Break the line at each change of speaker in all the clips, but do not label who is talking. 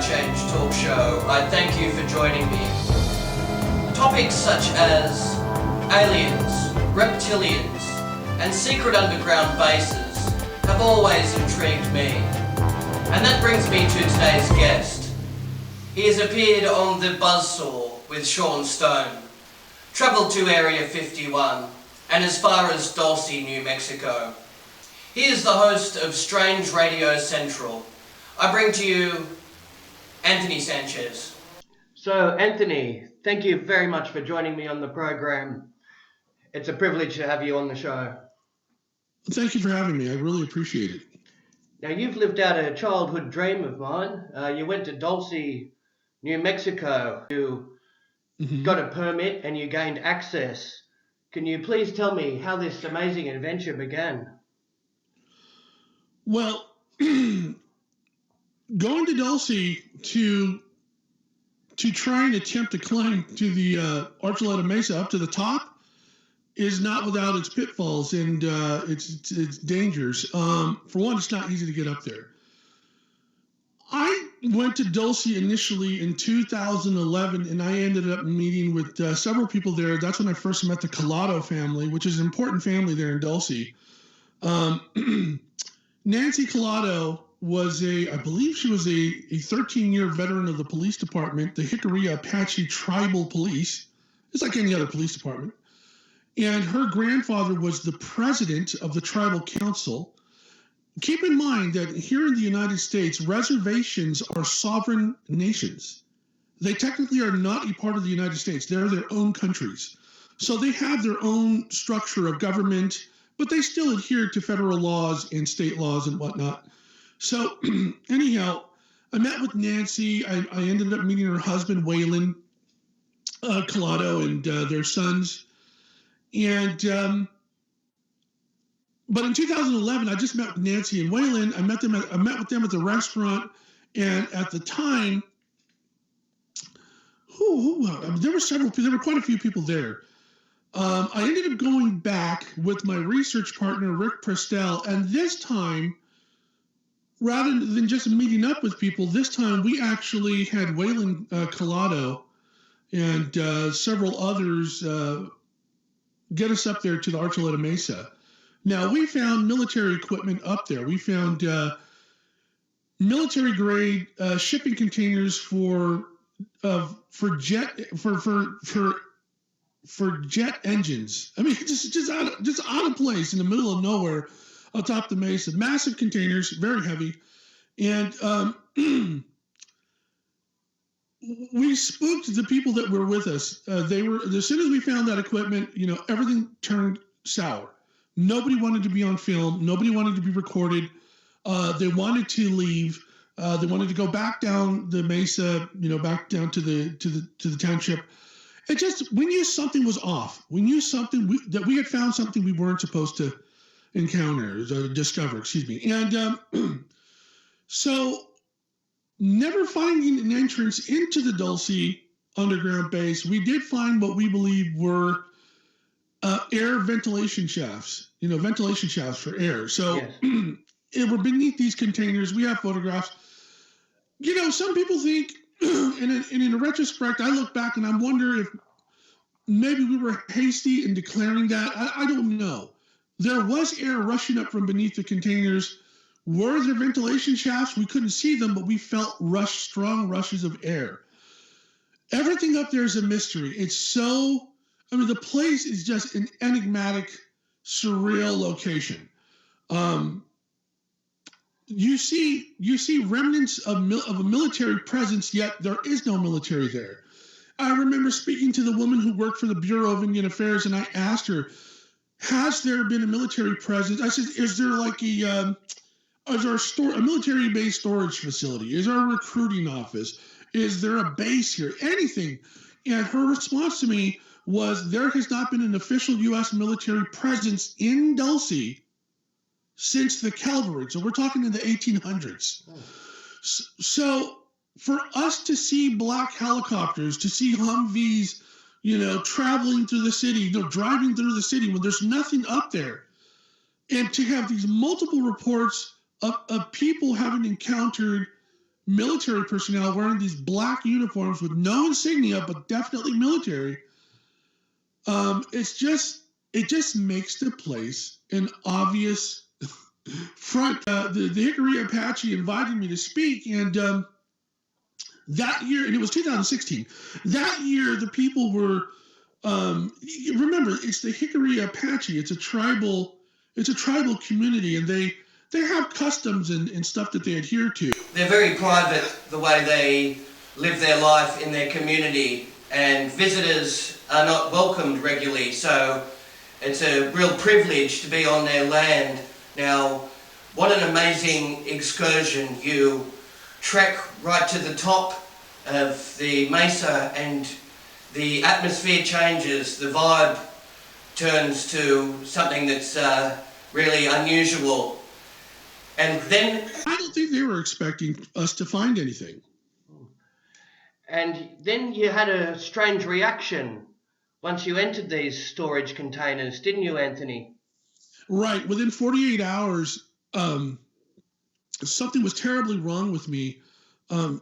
Change talk show, I thank you for joining me. Topics such as aliens, reptilians, and secret underground bases have always intrigued me. And that brings me to today's guest. He has appeared on the Buzzsaw with Sean Stone, travelled to Area 51, and as far as Dulce, New Mexico. He is the host of Strange Radio Central. I bring to you Anthony Sanchez. So, Anthony, thank you very much for joining me on the program. It's a privilege to have you on the show.
Thank you for having me. I really appreciate it.
Now, you've lived out a childhood dream of mine. You went to Dulce, New Mexico. You got a permit and you gained access. Can you please tell me how this amazing adventure began?
Well, going to Dulce to try and attempt to climb to the Archuleta Mesa up to the top is not without its pitfalls and its dangers. For one, it's not easy to get up there. I went to Dulce initially in 2011, and I ended up meeting with several people there. That's when I first met the Collado family, which is an important family there in Dulce. Nancy Collado was I believe she was a 13-year veteran of the police department, the Hickory Apache Tribal Police. It's like any other police department. And her grandfather was the president of the tribal council. Keep in mind that here in the United States, reservations are sovereign nations. They technically are not a part of the United States. They're their own countries. So they have their own structure of government, but they still adhere to federal laws and state laws and whatnot. So anyhow, I met with Nancy. I ended up meeting her husband, Waylon Collado, and their sons. And but in 2011, I just met with Nancy and Waylon. I met with them at the restaurant, and at the time, there were several. There were quite a few people there. I ended up going back with my research partner, Rick Prestel, and this time, rather than just meeting up with people, this time we actually had Waylon Collado and several others get us up there to the Archuleta Mesa. Now, we found military equipment up there. We found military-grade shipping containers for jet engines. I mean, just out of place in the middle of nowhere, atop the mesa. Massive containers, very heavy, and we spooked the people that were with us. They were, as soon as we found that equipment, everything turned sour. Nobody wanted to be on film. Nobody wanted to be recorded. They wanted to leave. They wanted to go back down the mesa, back down to the township. It just, we knew something was off. We knew that we had found something we weren't supposed to encounter, discover, excuse me. And so, never finding an entrance into the Dulce underground base, we did find what we believe were air ventilation shafts, ventilation shafts for air. So yes. We're beneath these containers. We have photographs. Some people think, and in retrospect, I look back and I wonder if maybe we were hasty in declaring that. I don't know. There was air rushing up from beneath the containers. Were there ventilation shafts? We couldn't see them, but we felt strong rushes of air. Everything up there is a mystery. It's the place is just an enigmatic, surreal location. You see remnants of a military presence, yet there is no military there. I remember speaking to the woman who worked for the Bureau of Indian Affairs, and I asked her, has there been a military presence? I said, is there like a military-based storage facility? Is there a recruiting office? Is there a base here? Anything? And her response to me was, there has not been an official U.S. military presence in Dulce since the cavalry. So we're talking in the 1800s. Oh. So for us to see black helicopters, to see Humvees, traveling through the city, driving through the city when there's nothing up there, and to have these multiple reports of people having encountered military personnel wearing these black uniforms with no insignia, but definitely military. It just makes the place an obvious front. The Hickory Apache invited me to speak, and that year, and it was 2016. That year, the people were. Remember, it's the Hickory Apache. It's a tribal community, and they have customs and stuff that they adhere to.
They're very private the way they live their life in their community, and visitors are not welcomed regularly, so it's a real privilege to be on their land. Now, what an amazing excursion. You trek right to the top of the mesa and the atmosphere changes, the vibe turns to something that's really unusual. And then...
I don't think they were expecting us to find anything.
And then you had a strange reaction once you entered these storage containers, didn't you, Anthony?
Right. Within 48 hours, something was terribly wrong with me. I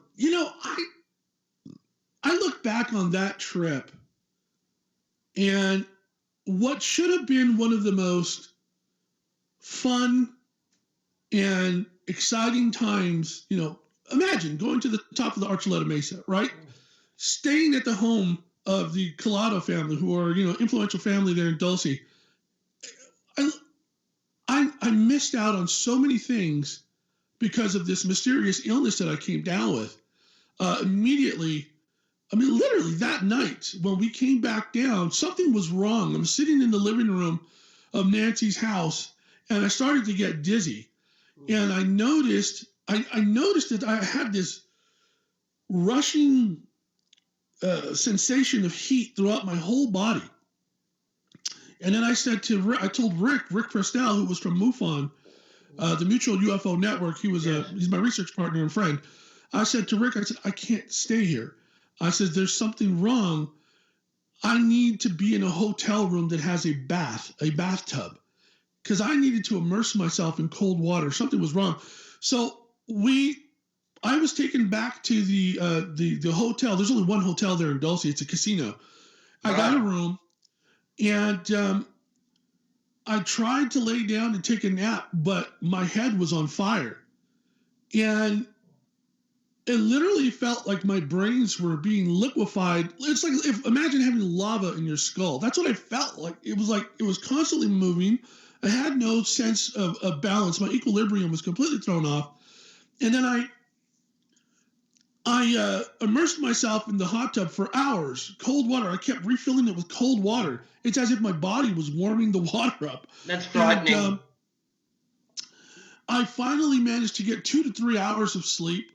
look back on that trip, and what should have been one of the most fun and exciting times, imagine going to the top of the Archuleta Mesa, right? Staying at the home of the Collado family, who are, influential family there in Dulce. I missed out on so many things because of this mysterious illness that I came down with. Immediately, literally that night when we came back down, something was wrong. I'm sitting in the living room of Nancy's house, and I started to get dizzy. And I noticed that I had this rushing sensation of heat throughout my whole body. And then I told Rick Prestel, who was from MUFON, the Mutual UFO Network. He's my research partner and friend. I said to Rick, I can't stay here. I said, there's something wrong. I need to be in a hotel room that has a bathtub, because I needed to immerse myself in cold water. Something was wrong. So I was taken back to the hotel. There's only one hotel there in Dulce. It's a casino. I got a room, and I tried to lay down and take a nap, but my head was on fire. And it literally felt like my brains were being liquefied. It's like, imagine having lava in your skull. That's what I felt like. It was constantly moving. I had no sense of balance. My equilibrium was completely thrown off. And then I immersed myself in the hot tub for hours. Cold water. I kept refilling it with cold water. It's as if my body was warming the water up.
That's frightening.
And, I finally managed to get 2 to 3 hours of sleep.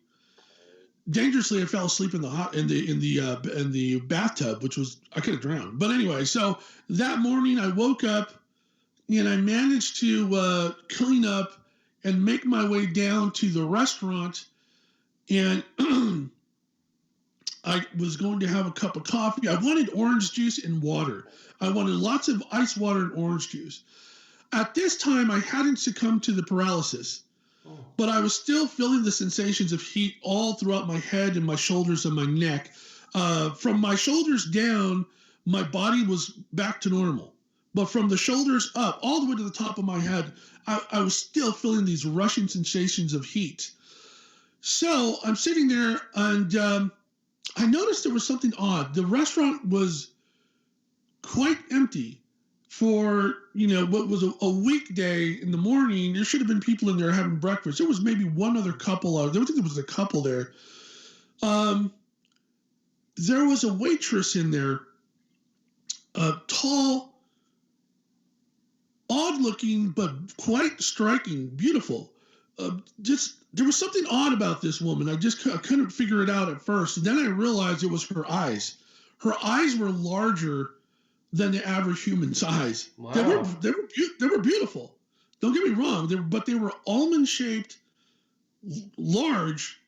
Dangerously, I fell asleep in the bathtub, which was, I could have drowned. But anyway, so that morning I woke up and I managed to clean up and make my way down to the restaurant. And I was going to have a cup of coffee. I wanted orange juice and water. I wanted lots of ice water and orange juice. At this time, I hadn't succumbed to the paralysis, but I was still feeling the sensations of heat all throughout my head and my shoulders and my neck. From my shoulders down, my body was back to normal. But from the shoulders up, all the way to the top of my head, I was still feeling these rushing sensations of heat. So I'm sitting there, and I noticed there was something odd. The restaurant was quite empty. For, what was a weekday in the morning. There should have been people in there having breakfast. There was maybe one other couple out. I think there was a couple there. There was a waitress in there, tall, odd-looking, but quite striking, beautiful. There was something odd about this woman. I couldn't figure it out at first. And then I realized it was her eyes. Her eyes were larger than the average human size.
Wow.
They were beautiful. Don't get me wrong. But they were almond shaped, large,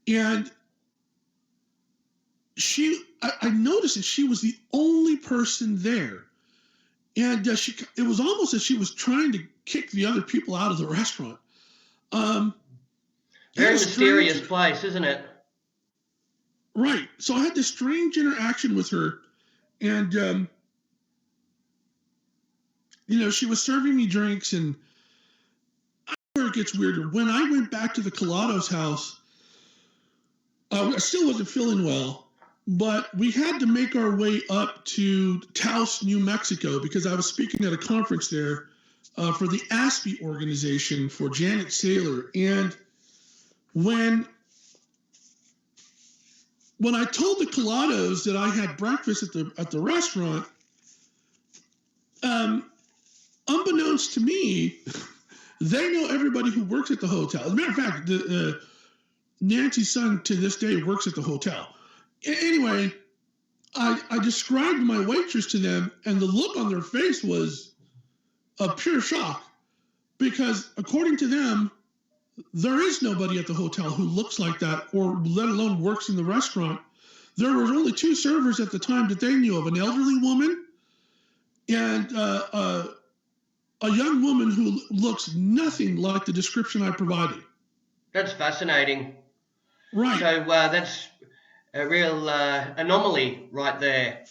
and I noticed that she was the only person there, and it was almost as she was trying to kick the other people out of the restaurant.
Very mysterious place, isn't it?
Right. So I had this strange interaction with her, and she was serving me drinks, and where it gets weirder. When I went back to the Colados house, I still wasn't feeling well, but we had to make our way up to Taos, New Mexico, because I was speaking at a conference there for the ASPE organization for Janet Saylor. And when I told the Colados that I had breakfast at the restaurant, unbeknownst to me, they know everybody who works at the hotel. As a matter of fact, Nancy's son to this day works at the hotel. Anyway, I described my waitress to them, and the look on their face was of pure shock, because according to them, there is nobody at the hotel who looks like that, or let alone works in the restaurant. There were only 2 servers at the time that they knew of, an elderly woman and a young woman who looks nothing like the description I provided.
That's fascinating.
Right.
So that's a real anomaly right there.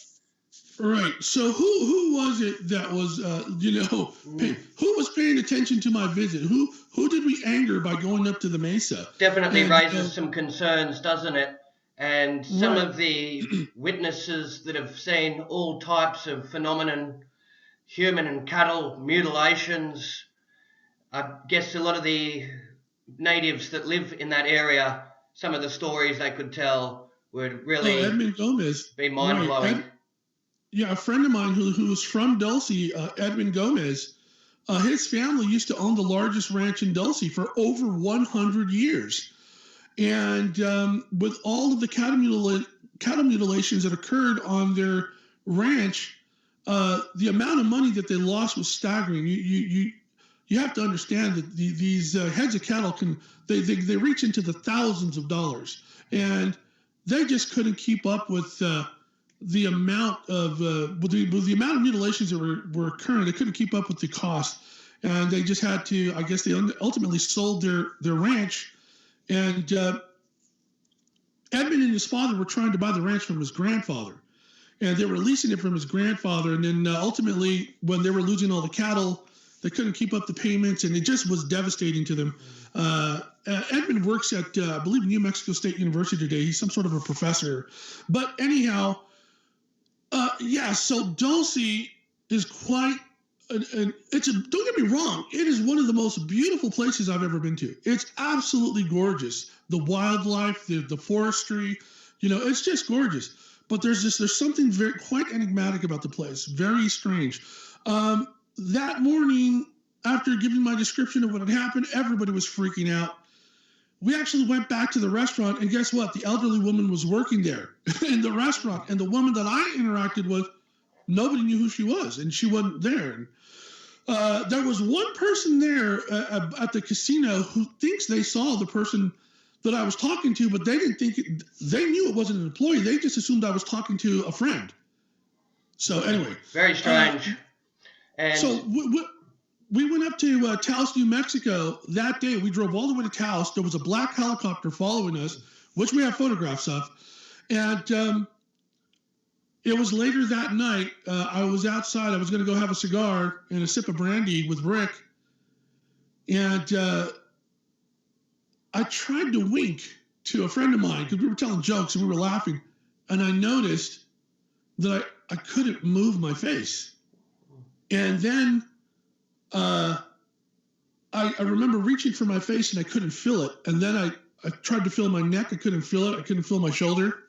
Right. So who was it that was, who was paying attention to my visit? Who did we anger by going up to the Mesa?
Definitely raises some concerns, doesn't it? And some of the witnesses that have seen all types of phenomenon, human and cattle mutilations. I guess a lot of the natives that live in that area, some of the stories they could tell would really
Edmund Gomez.
Be mind-blowing.
A friend of mine who was from Dulce, Edmund Gomez, his family used to own the largest ranch in Dulce for over 100 years. And with all of the cattle mutilations that occurred on their ranch, the amount of money that they lost was staggering. You have to understand that these heads of cattle they reach into the thousands of dollars, and they just couldn't keep up with the amount of the amount of mutilations that were occurring. They couldn't keep up with the cost, and they just had to. I guess they ultimately sold their ranch, and Edmund and his father were trying to buy the ranch from his grandfather. And they were leasing it from his grandfather. And then ultimately, when they were losing all the cattle, they couldn't keep up the payments, and it just was devastating to them. Edmund works at, I believe, New Mexico State University today. He's some sort of a professor. But anyhow, so Dulce is quite, don't get me wrong, it is one of the most beautiful places I've ever been to. It's absolutely gorgeous. The wildlife, the forestry, it's just gorgeous. But there's something quite enigmatic about the place, very strange. That morning, after giving my description of what had happened, everybody was freaking out. We actually went back to the restaurant, and guess what? The elderly woman was working there in the restaurant, and the woman that I interacted with, nobody knew who she was, and she wasn't there. There was one person there at the casino who thinks they saw the person that I was talking to, but they didn't think they knew it wasn't an employee. They just assumed I was talking to a friend. So anyway,
very strange. And
so we went up to Taos, New Mexico that day. We drove all the way to Taos. There was a black helicopter following us, which we have photographs of. And it was later that night. I was outside. I was going to go have a cigar and a sip of brandy with Rick. And I tried to wink to a friend of mine because we were telling jokes and we were laughing. And I noticed that I couldn't move my face. And then I remember reaching for my face and I couldn't feel it. And then I tried to feel my neck. I couldn't feel it. I couldn't feel my shoulder.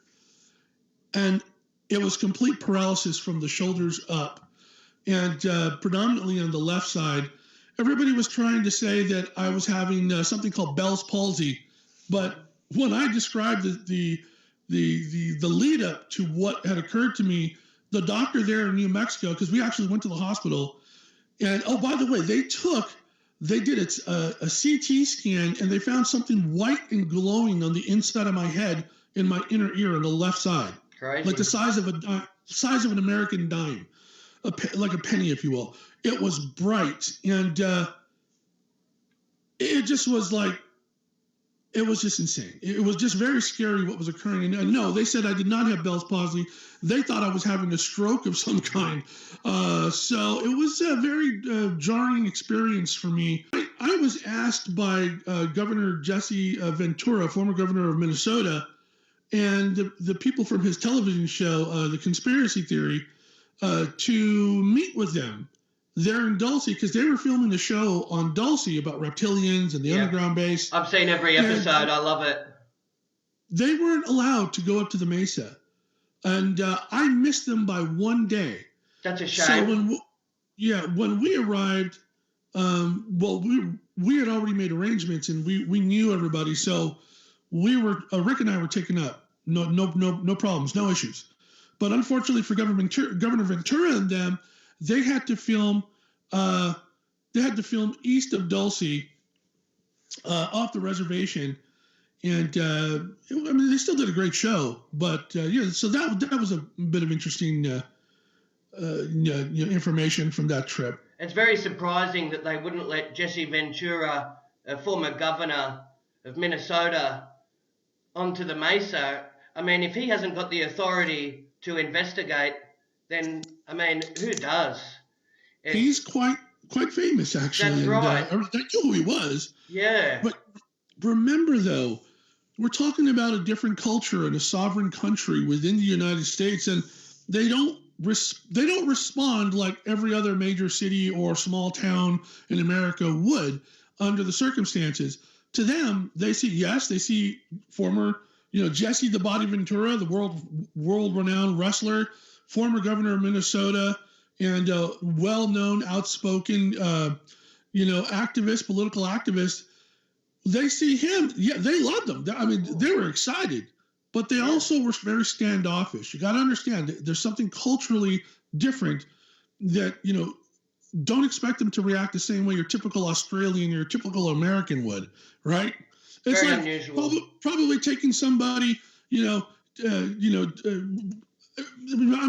And it was complete paralysis from the shoulders up. And predominantly on the left side, everybody was trying to say that I was having something called Bell's palsy. But when I described the lead up to what had occurred to me, the doctor there in New Mexico, because we actually went to the hospital, and oh, by the way, they did a CT scan, and they found something white and glowing on the inside of my head in my inner ear on the left side.
Crazy.
Like the size of an American dime, like a penny, if you will. It was bright, and it just was like it was just insane. It was just very scary what was occurring. And no, they said I did not have Bell's palsy. They thought I was having a stroke of some kind. So it was a very jarring experience for me. I was asked by Governor Jesse Ventura, former governor of Minnesota, and the people from his television show, The Conspiracy Theory, to meet with them there in Dulce, because they were filming a show on Dulce about reptilians and the underground base.
I've seen every episode. I love it.
They weren't allowed to go up to the Mesa, and I missed them by one day.
That's a shame.
So when we arrived, we had already made arrangements and we knew everybody, so we were Rick and I were taken up. No problems, no issues. But unfortunately for Governor Ventura and them, they had to film east of Dulce, off the reservation, and they still did a great show. But so that was a bit of interesting information from that trip.
It's very surprising that they wouldn't let Jesse Ventura, a former governor of Minnesota, onto the Mesa. I mean, if he hasn't got the authority to investigate, then, I mean, who does?
He's quite famous, actually.
That's right.
I knew who he was.
Yeah.
But remember, though, we're talking about a different culture and a sovereign country within the United States, and they don't respond like every other major city or small town in America would under the circumstances. To them, they see former, Jesse the Body Ventura, the world-renowned wrestler, former governor of Minnesota, and well-known, outspoken, activist, political activist. They see him. Yeah, they loved him. I mean, they were excited, but they also were very standoffish. You got to understand, there's something culturally different that, don't expect them to react the same way your typical Australian, your typical American would, right? It's
very
like
unusual.
Probably taking somebody, I'm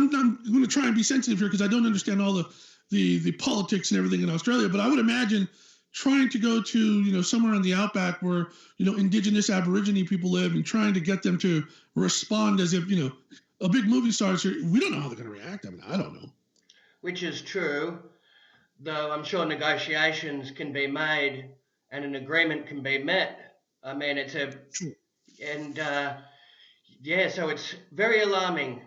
going to try and be sensitive here because I don't understand all the politics and everything in Australia, but I would imagine trying to go to, somewhere in the outback where, indigenous Aborigine people live and trying to get them to respond as if, a big movie star is here. We don't know how they're going to react. I mean, I don't know.
Which is true, though I'm sure negotiations can be made and an agreement can be met. I mean, so it's very alarming.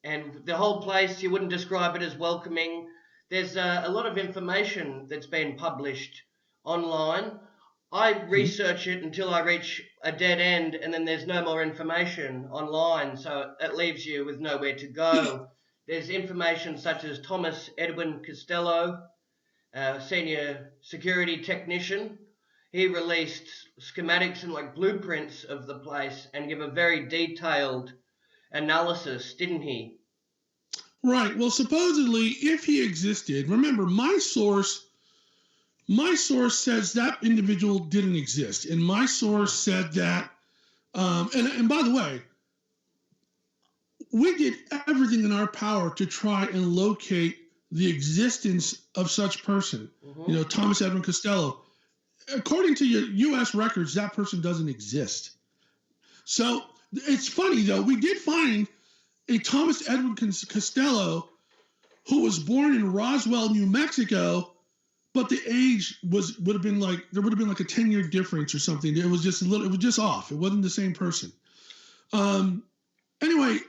And the whole place, you wouldn't describe it as welcoming. There's a lot of information that's been published online. I research it until I reach a dead end, and then there's no more information online, so that leaves you with nowhere to go. There's information such as Thomas Edwin Costello, senior security technician. He released schematics and blueprints of the place and gave a very detailed analysis, didn't he?
Right. Well, supposedly, if he existed, remember, my source says that individual didn't exist, and my source said that. And by the way, we did everything in our power to try and locate the existence of such person. Mm-hmm. Thomas Edwin Costello. According to your U.S. records, that person doesn't exist. So it's funny, though. We did find a Thomas Edwin Costello who was born in Roswell, New Mexico, but the age would have been like a 10-year difference or something. It was just off. It wasn't the same person. Anyway,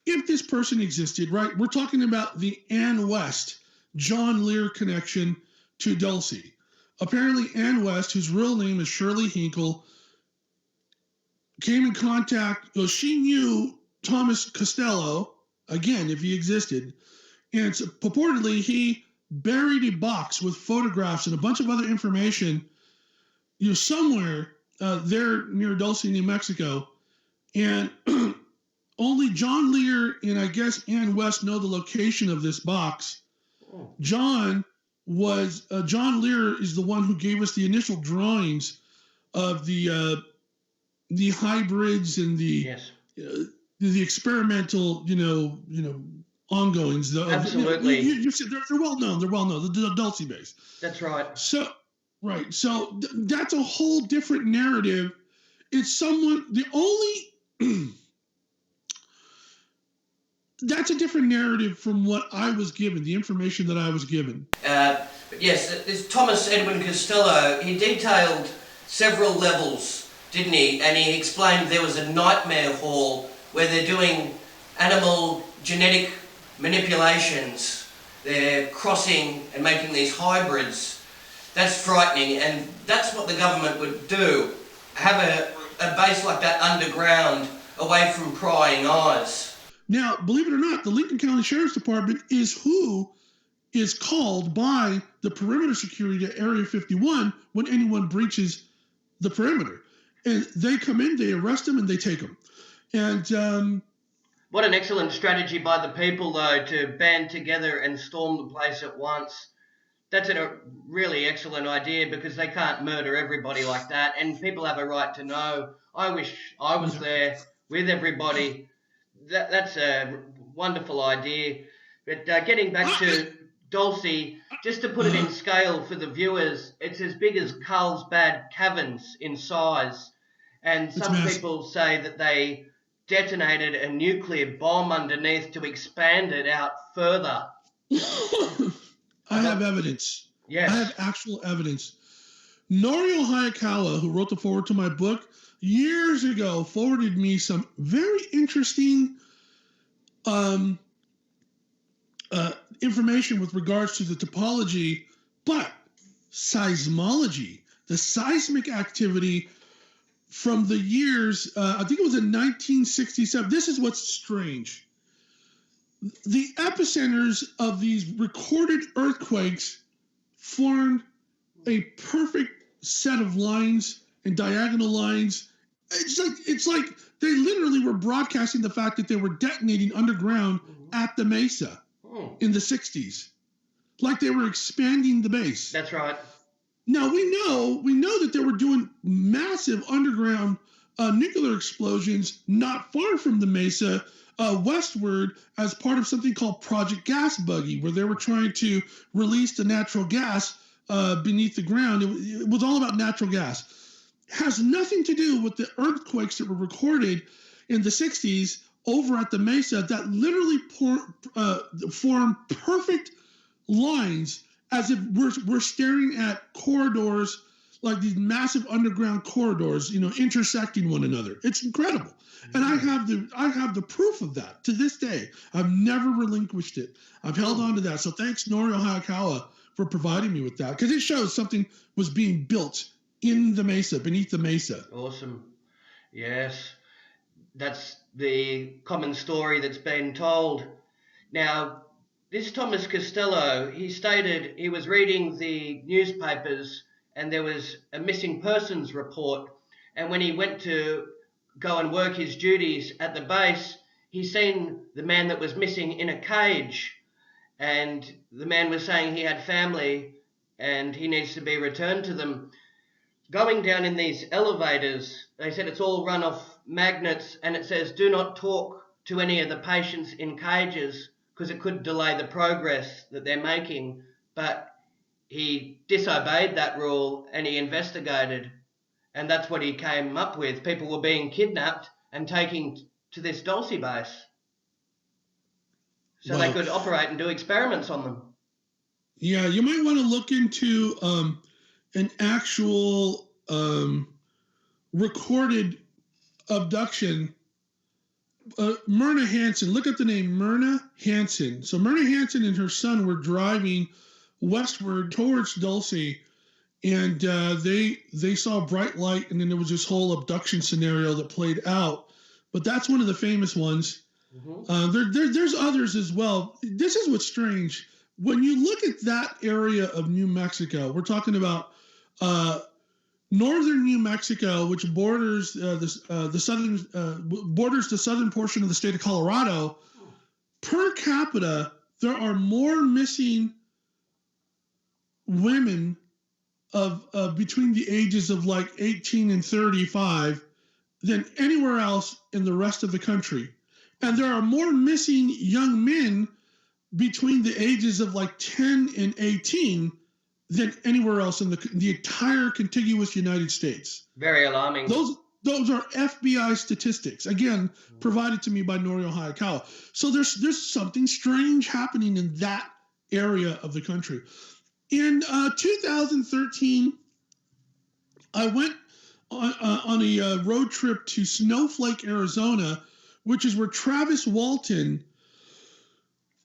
if this person existed, right, we're talking about the Ann West, John Lear connection to Dulce. Apparently, Ann West, whose real name is Shirley Hinkle, came in contact. She knew Thomas Costello, again, if he existed, and purportedly he buried a box with photographs and a bunch of other information, somewhere there near Dulce, New Mexico, and only John Lear and I guess Ann West know the location of this box. Oh. John Lear is the one who gave us the initial drawings of the hybrids and the experimental, ongoings.
Absolutely.
You said they're well known. They're well known. The Dulce base.
That's right.
So that's a whole different narrative It's someone, the only, that's a different narrative from what I was given, the information that I was given.
But yes, this Thomas Edwin Costello, he detailed several levels, didn't he? And he explained there was a nightmare hall where they're doing animal genetic manipulations. They're crossing and making these hybrids. That's frightening, and that's what the government would do. Have a base like that underground, away from prying eyes.
Now, believe it or not, the Lincoln County Sheriff's Department is who is called by the perimeter security to Area 51 when anyone breaches the perimeter. And they come in, they arrest them, and they take them. And
what an excellent strategy by the people, though, to band together and storm the place at once. That's a really excellent idea, because they can't murder everybody like that, and people have a right to know. I wish I was there with everybody. That's a wonderful idea. But getting back to Dulce, just to put it in scale for the viewers, it's as big as Carlsbad Caverns in size. And some people say that they detonated a nuclear bomb underneath to expand it out further.
I have evidence.
Yes.
I have actual evidence. Norio Hayakawa, who wrote the foreword to my book, years ago forwarded me some very interesting information with regards to the topology, but seismology, the seismic activity from the years, I think it was in 1967. This is what's strange. The epicenters of these recorded earthquakes formed a perfect set of lines and diagonal lines. It's like they literally were broadcasting the fact that they were detonating underground at the Mesa in the 60s. Like they were expanding the base.
That's right.
Now we know that they were doing massive underground nuclear explosions not far from the Mesa, westward, as part of something called Project Gas Buggy, where they were trying to release the natural gas beneath the ground. It was all about natural gas. Has nothing to do with the earthquakes that were recorded in the 60s over at the Mesa that literally form perfect lines, as if we're staring at corridors, like these massive underground corridors, intersecting one another. It's incredible. And I have the proof of that to this day. I've never relinquished it. I've held on to that. So thanks, Norio Hayakawa, for providing me with that, because it shows something was being built in the Mesa, beneath the Mesa.
Awesome. Yes. That's the common story that's been told. Now, this Thomas Costello, he stated he was reading the newspapers and there was a missing persons report. And when he went to go and work his duties at the base, he seen the man that was missing in a cage. And the man was saying he had family and he needs to be returned to them. Going down in these elevators, they said it's all run off magnets, and it says do not talk to any of the patients in cages because it could delay the progress that they're making. But he disobeyed that rule and he investigated, and that's what he came up with. People were being kidnapped and taken to this Dulce base so they could operate and do experiments on them.
Yeah, you might want to look into an actual recorded abduction. Myrna Hansen, look at the name Myrna Hansen. So Myrna Hansen and her son were driving westward towards Dulce, and they saw bright light, and then there was this whole abduction scenario that played out. But that's one of the famous ones. There's others as well. This is what's strange. When you look at that area of New Mexico, we're talking about northern New Mexico, which borders the southern portion of the state of Colorado. Per capita, there are more missing women of between the ages of like 18 and 35 than anywhere else in the rest of the country, and there are more missing young men between the ages of like 10 and 18 than anywhere else in the entire contiguous United States.
Very alarming.
Those Those are FBI statistics, again, provided to me by Norio Hayakawa. So there's something strange happening in that area of the country. In 2013, I went on a road trip to Snowflake, Arizona, which is where Travis Walton,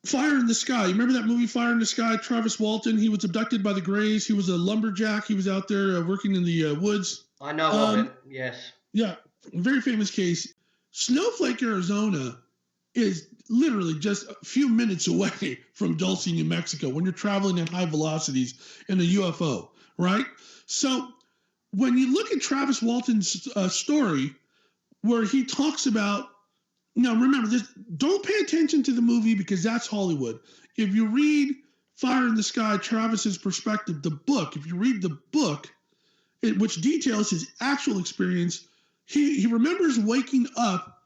Fire in the Sky. You remember that movie, Fire in the Sky? Travis Walton, he was abducted by the Greys. He was a lumberjack. He was out there working in the woods.
I know of it, yes.
Yeah, very famous case. Snowflake, Arizona is literally just a few minutes away from Dulce, New Mexico, when you're traveling at high velocities in a UFO, right? So when you look at Travis Walton's story, where he talks about, now remember this, don't pay attention to the movie because that's Hollywood. If you read Fire in the Sky, Travis's perspective, the book, if you read the book, which details his actual experience, he remembers waking up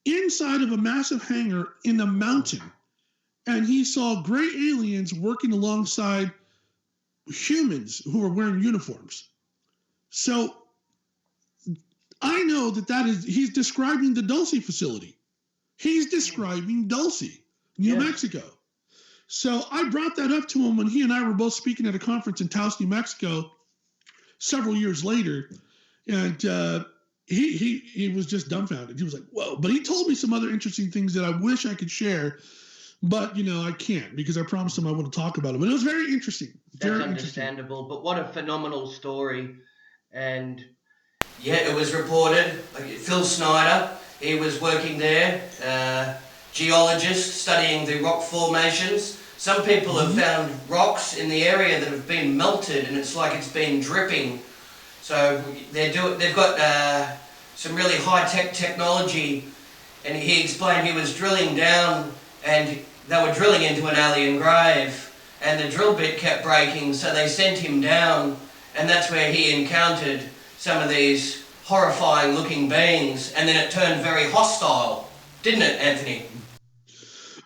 inside of a massive hangar in a mountain, and he saw gray aliens working alongside humans who were wearing uniforms. So I know that is, he's describing the Dulce facility. He's describing Dulce, New Mexico. So I brought that up to him when he and I were both speaking at a conference in Taos, New Mexico several years later. And he was just dumbfounded. He was like, whoa. But he told me some other interesting things that I wish I could share. But, I can't because I promised him I wouldn't talk about it. But it was very interesting.
That's understandable. But what a phenomenal story. And yeah, it was reported. Phil Snyder, he was working there, geologist studying the rock formations. Some people have found rocks in the area that have been melted, and it's like it's been dripping. So they've got some really high-tech technology, and he explained he was drilling down, and they were drilling into an alien grave, and the drill bit kept breaking, so they sent him down, and that's where he encountered some of these horrifying looking beings, and then it turned very hostile, didn't it, Anthony?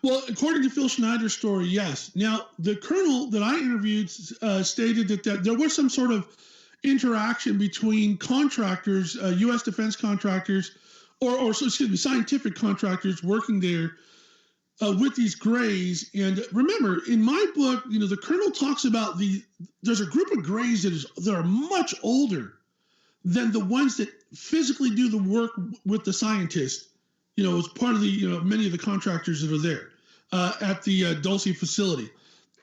Well, according to Phil Schneider's story, yes. Now, the colonel that I interviewed stated that there was some sort of interaction between contractors, U.S. defense contractors, or scientific contractors working there with these Greys. And remember, in my book, the colonel talks about there's a group of Greys that are much older than the ones that physically do the work with the scientists, as part of the, many of the contractors that are there at the Dulce facility.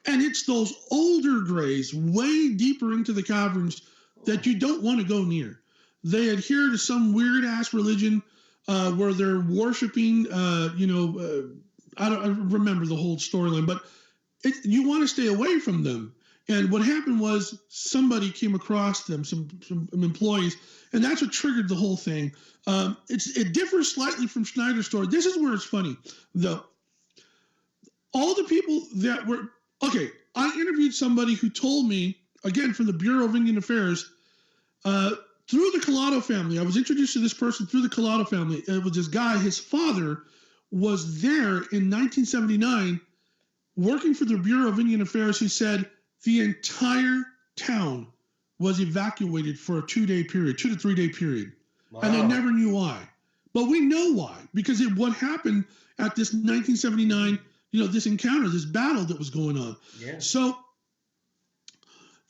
And it's those older Greys way deeper into the caverns that you don't want to go near. They adhere to some weird ass religion where they're worshiping, I don't remember the whole storyline, but you want to stay away from them. And what happened was somebody came across them, some employees, and that's what triggered the whole thing. It differs slightly from Schneider's story. This is where it's funny, though. All the people that were, I interviewed somebody who told me, again, from the Bureau of Indian Affairs, through the Collado family. I was introduced to this person through the Collado family. It was this guy, his father was there in 1979 working for the Bureau of Indian Affairs, who said the entire town was evacuated for a 2 to 3 day period. Wow. And they never knew why. But we know why, because what happened at this 1979, this encounter, this battle that was going on. Yeah. So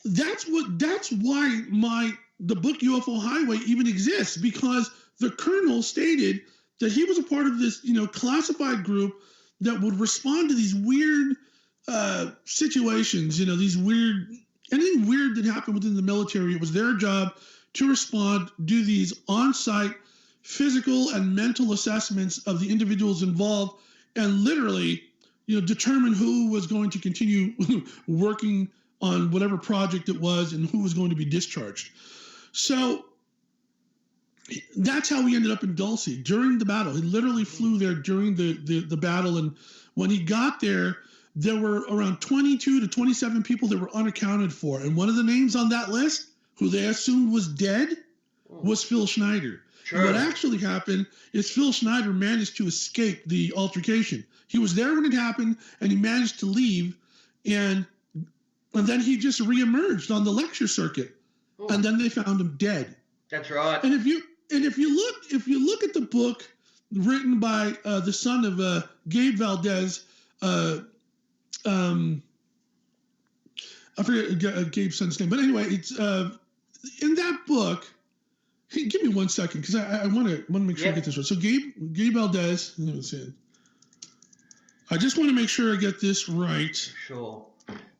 that's why the book UFO Highway even exists, because the colonel stated that he was a part of this, classified group that would respond to these weird situations, anything weird that happened within the military. It was their job to respond, do these on-site physical and mental assessments of the individuals involved, and literally, determine who was going to continue working on whatever project it was and who was going to be discharged. So that's how we ended up in Dulce during the battle. He literally flew there during the battle, and when he got there were around 22 to 27 people that were unaccounted for. And one of the names on that list, who they assumed was dead, was Phil Schneider. Sure. What actually happened is Phil Schneider managed to escape the altercation. He was there when it happened, and he managed to leave, and then he just reemerged on the lecture circuit, and then they found him dead.
That's right.
And if you if you look at the book written by the son of Gabe Valdez, I forget Gabe's son's name, but anyway, it's in that book. Hey, give me 1 second because I want to make sure I get this right. So Gabe Valdez. Let me see. I just want to make sure I get this right.
Sure,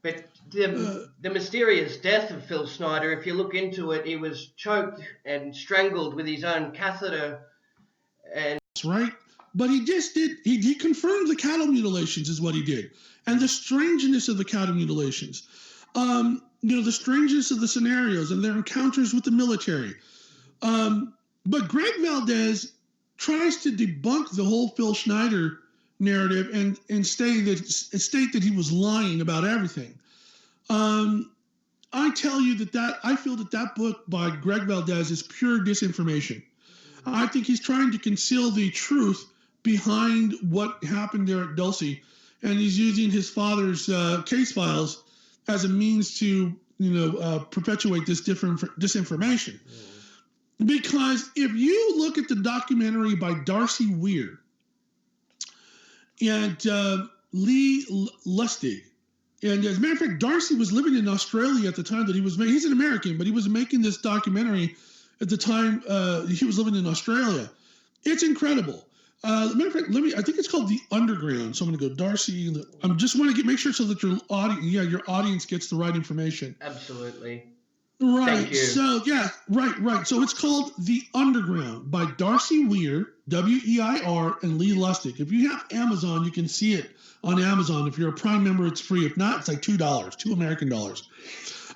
but the mysterious death of Phil Schneider. If you look into it, he was choked and strangled with his own catheter. And
that's right. But he just did. He confirmed the cattle mutilations is what he did, and the strangeness of the cattle mutilations. The strangeness of the scenarios and their encounters with the military. But Greg Valdez tries to debunk the whole Phil Schneider narrative and state that he was lying about everything. I tell you that I feel that book by Greg Valdez is pure disinformation. I think he's trying to conceal the truth behind what happened there at DULCE, and he's using his father's case files as a means to perpetuate this disinformation. Because if you look at the documentary by Darcy Weir and Lee Lustig, and as a matter of fact, Darcy was living in Australia at the time that he was making. He's an American, but he was making this documentary at the time he was living in Australia. It's incredible. Matter of fact, I think it's called The Underground. So I'm going to go Darcy. I just want to make sure so that your audience gets the right information.
Absolutely.
Right.
Thank you.
So right. So it's called The Underground by Darcy Weir, Weir, and Lee Lustig. If you have Amazon, you can see it on Amazon. If you're a Prime member, it's free. If not, it's like $2 American dollars.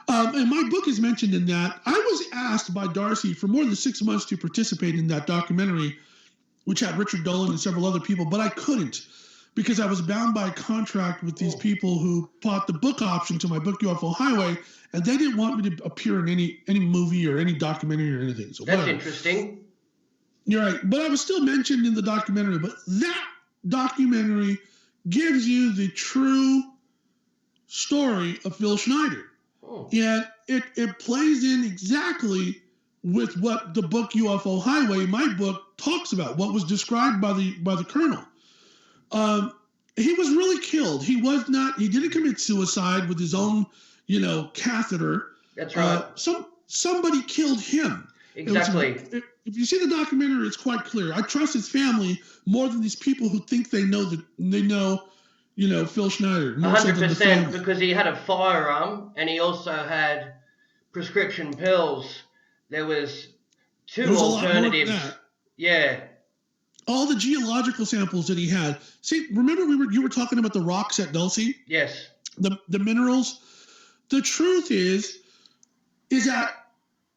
And my book is mentioned in that. I was asked by Darcy for more than 6 months to participate in that documentary, which had Richard Dolan and several other people, but I couldn't because I was bound by a contract with these people who bought the book option to my book UFO Highway, and they didn't want me to appear in any movie or any documentary or anything. So
that's interesting.
You're right, but I was still mentioned in the documentary. But that documentary gives you the true story of Phil Schneider, and it plays in exactly with what the book UFO Highway, my book, talks about, what was described by the colonel. He was really killed. He didn't commit suicide with his own, catheter.
That's right.
Somebody killed him.
Exactly.
If you see the documentary, it's quite clear. I trust his family more than these people who think they know Phil Schneider.
100%, because he had a firearm and he also had prescription pills. There was two alternatives. Yeah.
All the geological samples that he had. See, remember you were talking about the rocks at DULCE?
Yes.
The minerals. The truth is that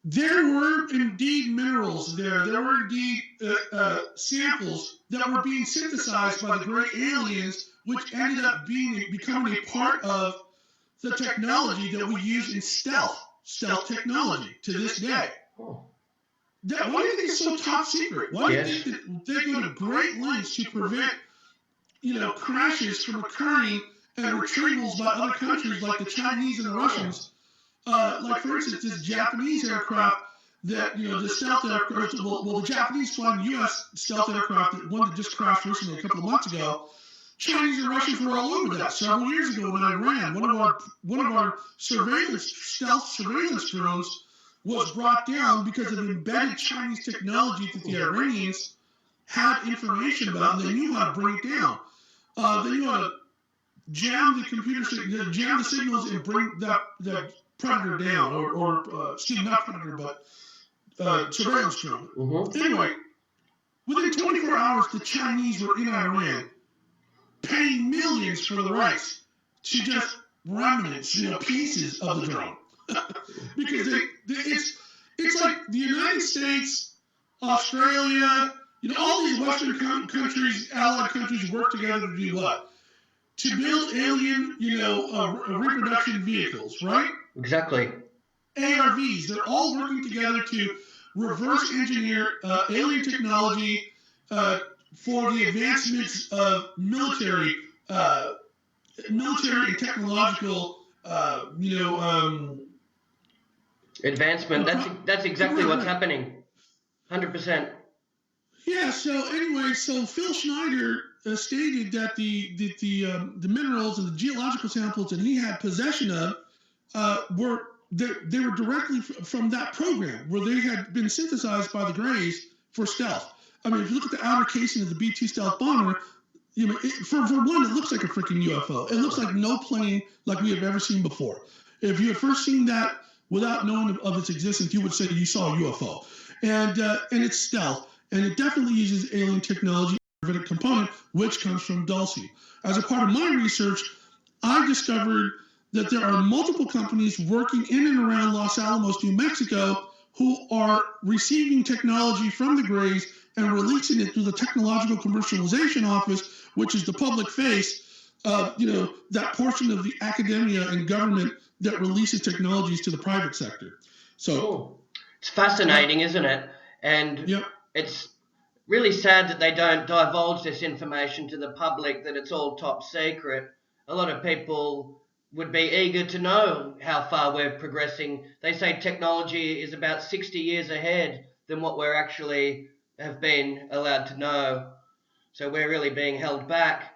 there were indeed minerals there. There were indeed samples that were being synthesized by the great aliens, which ended up becoming a part of the technology that we use in stealth technology to this day.
Oh.
Why do you think it's so top secret? Why do you think that they go to great lengths to prevent, crashes from occurring and retrievals by other countries like the Chinese and the Russians? Like, for instance, this Japanese aircraft that, the stealth aircraft, the Japanese flying U.S. stealth aircraft, one that just crashed recently a couple of months ago, Chinese and Russians were all over that several years ago in Iran. One of our stealth surveillance drones was brought down because of embedded Chinese technology that the Iranians had information about, and they knew how to bring it down. They knew how to jam the signals and bring that predator down, not predator, but surveillance drone. Mm-hmm. Anyway, within 24 hours, the Chinese were in Iran, paying millions for the rights to just remnants, pieces of the drone. Because it's like the United States, Australia, all these Western countries, allied countries work together to do what? To build alien, reproduction vehicles, right?
Exactly.
ARVs, they're all working together to reverse engineer alien technology for the advancements of military and technological,
advancement. That's exactly what's happening. 100%.
Yeah. So anyway, so Phil Schneider stated that the minerals and the geological samples that he had possession of were they were directly from that program where they had been synthesized by the Greys for stealth. I mean, if you look at the outer casing of the B-2 stealth bomber, you know, for one, it looks like a freaking UFO. It looks like no plane like we have ever seen before. If you had first seen that without knowing of its existence, you would say you saw a UFO. And it's stealth, and it definitely uses alien technology, gravitic component, which comes from DULCE. As a part of my research, I discovered that there are multiple companies working in and around Los Alamos, New Mexico, who are receiving technology from the Greys and releasing it through the Technological Commercialization Office, which is the public face of, you know, that portion of the academia and government that releases technologies to the private sector. So
it's fascinating, isn't it? And it's really sad that they don't divulge this information to the public, that it's all top secret. A lot of people would be eager to know how far we're progressing. They say technology is about 60 years ahead than what we're actually have been allowed to know. So we're really being held back.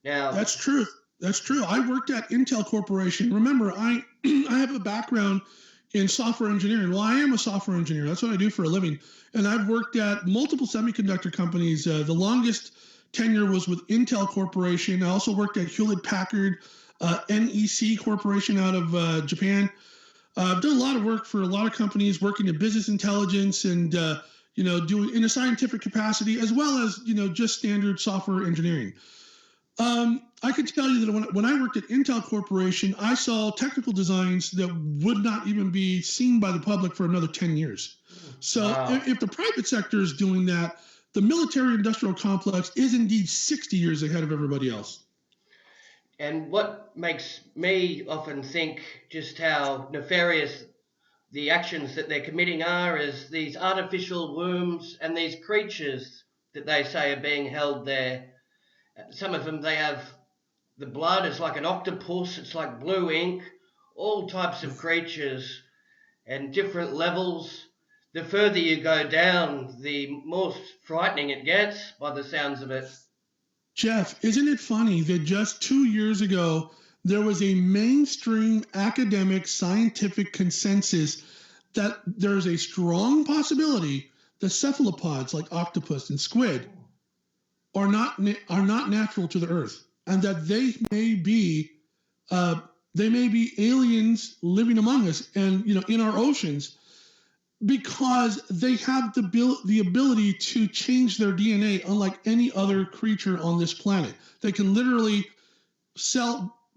Now,
that's true. That's true. I worked at Intel Corporation. Remember, I have a background in software engineering. Well, I am a software engineer. That's what I do for a living. And I've worked at multiple semiconductor companies. The longest tenure was with Intel Corporation. I also worked at Hewlett Packard, NEC Corporation out of Japan. I've done a lot of work for a lot of companies, working in business intelligence and you know, doing in a scientific capacity, as well as, you know, just standard software engineering. I can tell you that when I worked at Intel Corporation, I saw technical designs that would not even be seen by the public for another 10 years. So if the private sector is doing that, the military-industrial complex is indeed 60 years ahead of everybody else.
And what makes me often think just how nefarious the actions that they're committing are is these artificial wombs and these creatures that they say are being held there. Some of them, they have the blood, it's like an octopus, it's like blue ink, all types of creatures and different levels. The further you go down, the more frightening it gets by the sounds of it.
Jeff, isn't it funny that just 2 years ago, there was a mainstream academic scientific consensus that there's a strong possibility that cephalopods like octopus and squid are not natural to the Earth, and that they may be aliens living among us and, you know, in our oceans, because they have the ability to change their DNA unlike any other creature on this planet. They can literally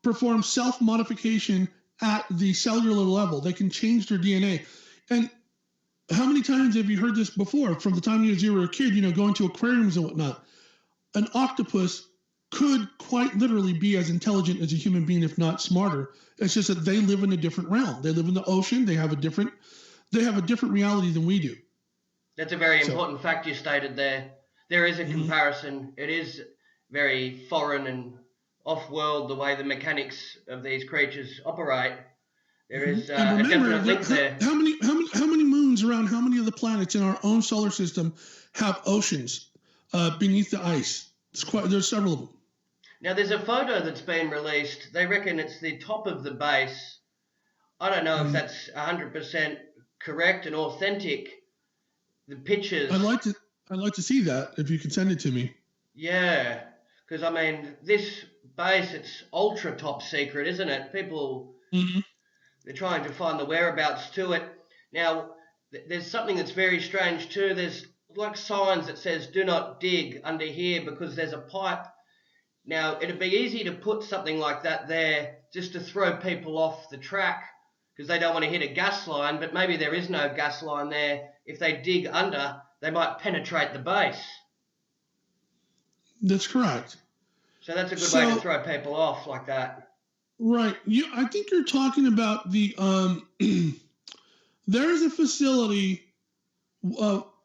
perform self-modification at the cellular level. They can change their DNA. And how many times have you heard this before? From the time you were a kid, you know, going to aquariums and whatnot. An octopus could quite literally be as intelligent as a human being, if not smarter. It's just that they live in a different realm. They live in the ocean. They have a different reality than we do.
That's a very important fact you stated there. There is a comparison. It is very foreign and off-world, the way the mechanics of these creatures operate. There is a definite link there.
How many moons around how many of the planets in our own solar system have oceans beneath the ice? There's several of them.
Now, there's a photo that's been released. They reckon it's the top of the base. I don't know if that's 100% correct and authentic. The pictures.
I'd like to see that if you can send it to me.
Yeah, because I mean, this base, it's ultra top secret, isn't it? People, they're trying to find the whereabouts to it. Now, there's something that's very strange too. There's like signs that says "Do not dig under here" because there's a pipe. Now, it'd be easy to put something like that there just to throw people off the track because they don't want to hit a gas line, but maybe there is no gas line there. If they dig under, they might penetrate the base.
That's correct.
So that's a good way to throw people off like that.
Right. I think you're talking about the there is a facility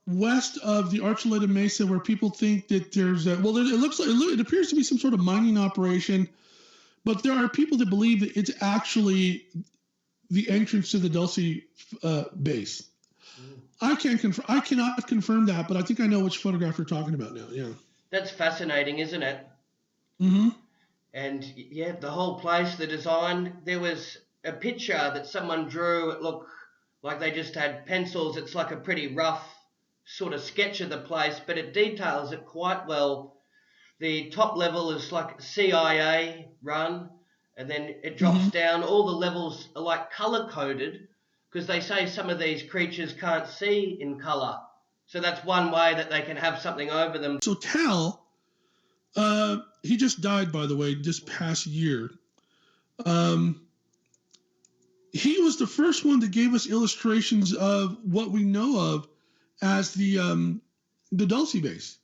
west of the Archuleta Mesa where people think that there's it appears to be some sort of mining operation, but there are people that believe that it's actually the entrance to the DULCE base. I can't confirm. I cannot confirm that, but I think I know which photograph you're talking about now. Yeah.
That's fascinating, isn't it?
Mm-hmm.
And yeah, the whole place, the design. There was a picture that someone drew. It looked like they just had pencils. It's like a pretty rough sort of sketch of the place, but it details it quite well. The top level is like CIA run, and then it drops down. All the levels are like color coded because they say some of these creatures can't see in color. So that's one way that they can have something over them.
So Tal, he just died, by the way, this past year. He was the first one that gave us illustrations of what we know of as the Dulce base.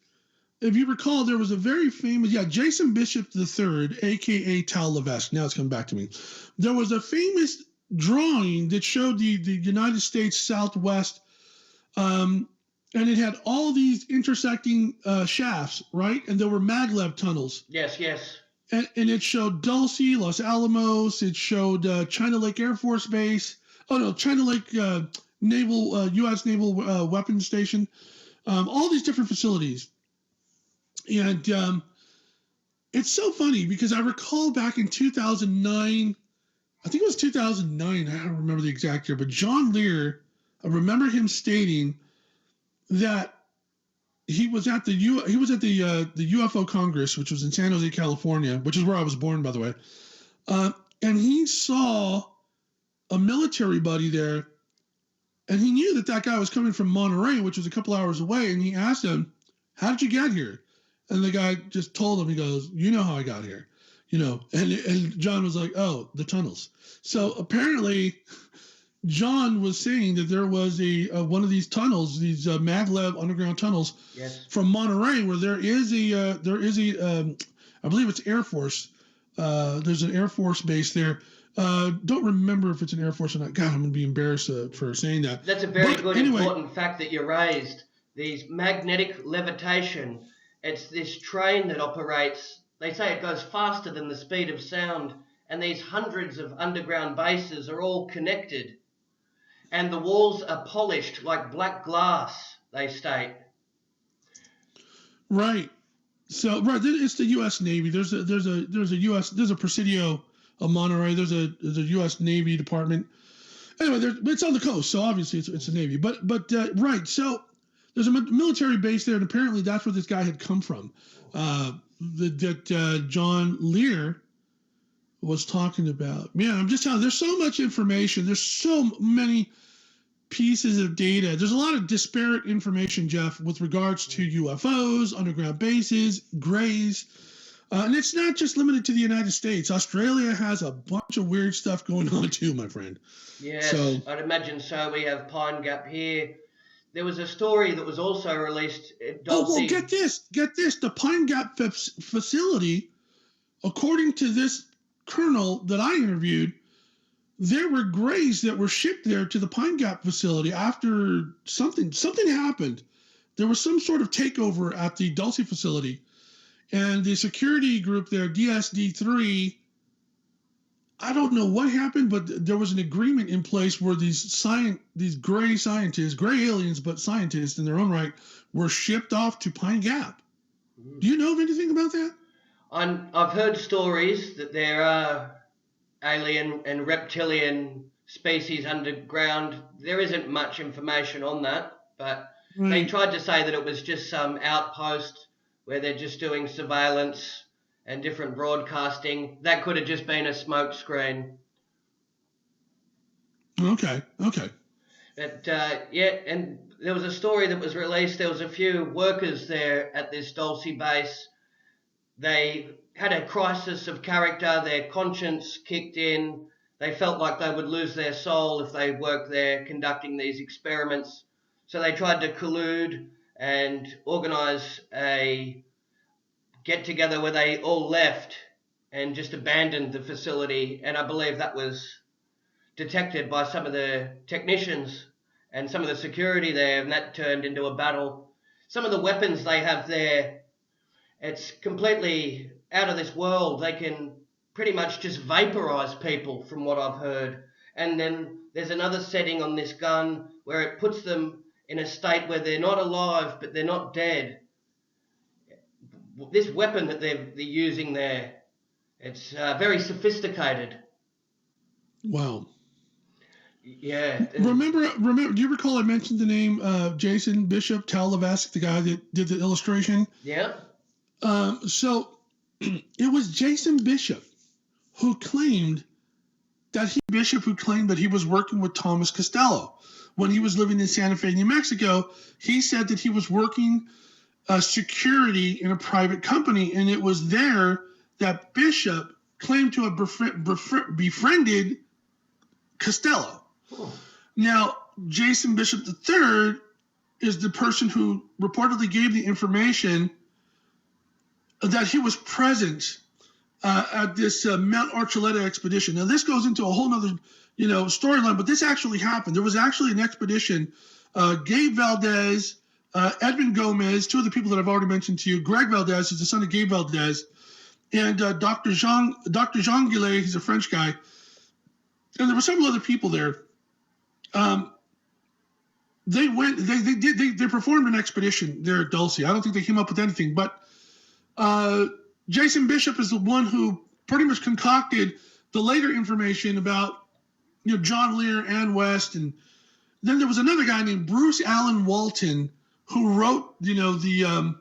If you recall, there was a very famous, Jason Bishop III, a.k.a. Tal Levesque. Now it's coming back to me. There was a famous drawing that showed the United States Southwest, and it had all these intersecting shafts, right? And there were maglev tunnels.
Yes, yes.
And it showed Dulce, Los Alamos. It showed China Lake Air Force Base. Oh, no, China Lake U.S. Naval Weapons Station. All these different facilities. And it's so funny because I recall back in 2009, I think it was 2009, I don't remember the exact year, but John Lear, I remember him stating that he was at the UFO Congress, which was in San Jose, California, which is where I was born, by the way. And he saw a military buddy there, and he knew that guy was coming from Monterey, which was a couple hours away, and he asked him, "How did you get here?" And the guy just told him, he goes, "You know how I got here." And John was like, "Oh, the tunnels." So apparently John was saying that there was a one of these tunnels, these maglev underground tunnels,
yes,
from Monterey, where there is a I believe it's Air Force. There's an Air Force base there. Don't remember if it's an Air Force or not. God, I'm gonna be embarrassed for saying that.
That's a very important fact that you raised. These magnetic levitation. It's this train that operates. They say it goes faster than the speed of sound, and these hundreds of underground bases are all connected. And the walls are polished like black glass, they state.
Right. So it's the U.S. Navy. There's a Presidio of Monterey. There's a U.S. Navy department. Anyway, it's on the coast, so obviously it's the Navy. But right. So there's a military base there, and apparently that's where this guy had come from. That John Lear was talking about. Yeah, I'm just telling you, there's so much information. There's so many pieces of data. There's a lot of disparate information, Jeff, with regards to UFOs, underground bases, grays. And it's not just limited to the United States. Australia has a bunch of weird stuff going on too, my friend.
Yes, so, I'd imagine so. We have Pine Gap here. There was a story that was also released at Dulce.
Oh, well, get this. The Pine Gap facility, according to this colonel that I interviewed, there were grays that were shipped there to the Pine Gap facility after something happened. There was some sort of takeover at the Dulce facility, and the security group there, DSD3, I don't know what happened, but there was an agreement in place where these gray scientists, gray aliens, but scientists in their own right, were shipped off to Pine Gap. Do you know of anything about that?
I've heard stories that there are alien and reptilian species underground. There isn't much information on that, but They tried to say that it was just some outpost where they're just doing surveillance and different broadcasting. That could have just been a smoke screen.
Okay.
But and there was a story that was released. There was a few workers there at this Dulce base. They had a crisis of character. Their conscience kicked in. They felt like they would lose their soul if they worked there conducting these experiments. So they tried to collude and organise a get-together where they all left and just abandoned the facility. And I believe that was detected by some of the technicians and some of the security there, and that turned into a battle. Some of the weapons they have there, it's completely out of this world. They can pretty much just vaporize people, from what I've heard. And then there's another setting on this gun where it puts them in a state where they're not alive, but they're not dead. This weapon that they're using there, it's very sophisticated.
Wow.
Yeah.
Remember, do you recall I mentioned the name Jason Bishop Levesque, the guy that did the illustration?
Yeah.
So it was Jason Bishop who claimed that he was working with Thomas Costello when he was living in Santa Fe, New Mexico. He said that he was working security in a private company, and it was there that Bishop claimed to have befriended Costello. Oh. Now, Jason Bishop III is the person who reportedly gave the information that he was present at this Mount Archuleta expedition. Now, this goes into a whole nother, storyline, but this actually happened. There was actually an expedition. Gabe Valdez, Edmund Gomez, two of the people that I've already mentioned to you. Greg Valdez is the son of Gabe Valdez, and Dr. Jean Gillet, he's a French guy. And there were several other people there. They performed an expedition there at Dulce. I don't think they came up with anything, but Jason Bishop is the one who pretty much concocted the later information about, John Lear, Ann West, and then there was another guy named Bruce Allen Walton who wrote, the